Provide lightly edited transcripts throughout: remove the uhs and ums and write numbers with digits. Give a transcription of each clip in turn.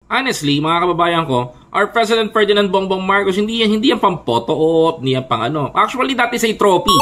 Honestly, mga kababayan ko, our President Ferdinand Bongbong Marcos, hindi yan pang photo op, hindi yan pang ano. Actually, that is a trophy.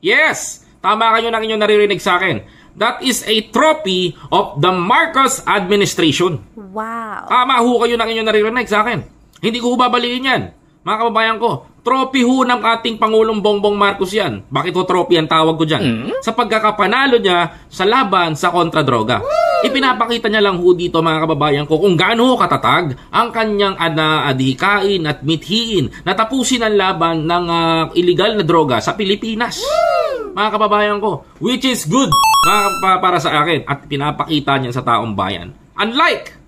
Yes! Tama kayo ng inyong naririnig sa akin. That is a trophy of the Marcos administration. Wow. Tama ho kayo ng inyong naririnig sa akin. Hindi ko babaliin yan. Mga kababayan ko, trophy ho ng ating Pangulong Bongbong Marcos yan. Bakit ho trophy ang tawag ko dyan? Sa pagkakapanalo niya sa laban sa kontra-droga. Ipinapakita niya lang ho dito, mga kababayan ko, kung gaano ho katatag ang kanyang adhikain at mithiin na tapusin ang laban ng illegal na droga sa Pilipinas. Mga kababayan ko, which is good para sa akin at pinapakita niya sa taong bayan. Unlike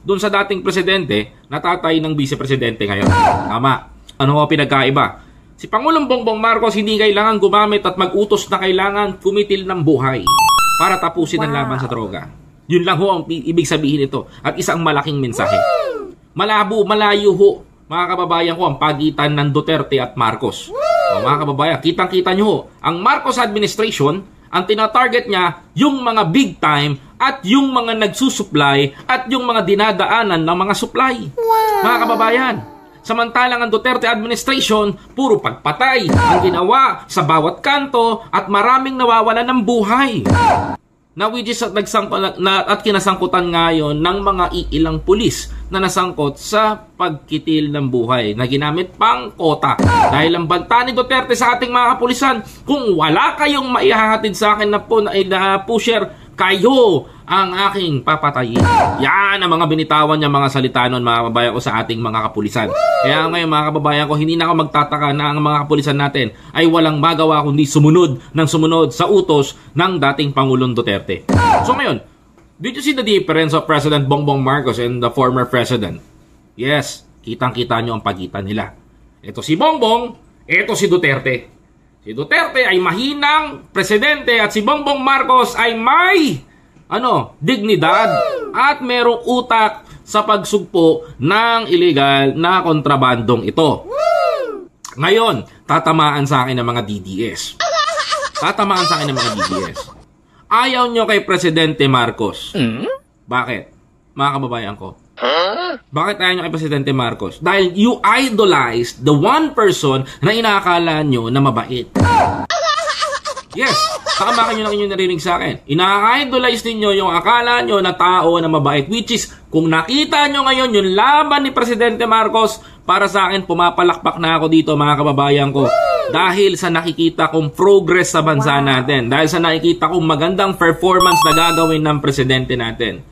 dun sa dating presidente na tatay ng vice-presidente ngayon. Tama. Ano ho pinagkaiba? Si Pangulong Bongbong Marcos hindi kailangan gumamit at mag-utos na kailangan kumitil ng buhay para tapusin ang laban sa droga. Yun lang ho ang ibig sabihin ito at isang malaking mensahe. Malayo ho, mga kababayan ko, ang pagitan ng Duterte at Marcos. Mga kababayan, kitang-kita nyo ho, ang Marcos administration, ang tinatarget niya yung mga big time at yung mga nagsusupply at yung mga dinadaanan ng mga supply. Mga kababayan, samantalang ang Duterte administration, puro pagpatay ang ginawa sa bawat kanto at maraming nawawalan ng buhay. Na which is at kinasangkutan ngayon ng mga iilang pulis na nasangkot sa pagkitil ng buhay na ginamit pang kota. Dahil ang banta ni Duterte sa ating mga kapulisan, kung wala kayong maihahatid sa akin na pusher, kayo ang aking papatayin. Yan ang mga binitawan niya mga salita nun, mga kababayan ko, sa ating mga kapulisan. Kaya ngayon, mga kababayan ko, hindi na ako magtataka na ang mga kapulisan natin ay walang magawa kundi sumunod sa utos ng dating Pangulong Duterte. So ngayon, did you see the difference of President Bongbong Marcos and the former president? Yes, kitang-kita nyo ang pagitan nila. Ito si Bongbong, ito si Duterte. Si Duterte ay mahinang presidente at si Bongbong Marcos ay may dignidad at merong utak sa pagsugpo ng illegal na kontrabandong ito. Ngayon, tatamaan sa akin ng mga DDS. Ayaw nyo kay Presidente Marcos. Bakit? Mga kababayan ko. Bakit ayaw nyo kay Presidente Marcos? Dahil you idolize the one person na inaakala nyo na mabait. Yes, tama kayo ng inyong narinig sa akin. Ina-idolize ninyo yung akala nyo na tao na mabait, which is, kung nakita nyo ngayon yung laban ni Presidente Marcos, para sa akin, pumapalakpak na ako dito, mga kababayan ko. Dahil sa nakikita kong progress sa bansa natin. Dahil sa nakikita kong magandang performance na gagawin ng presidente natin.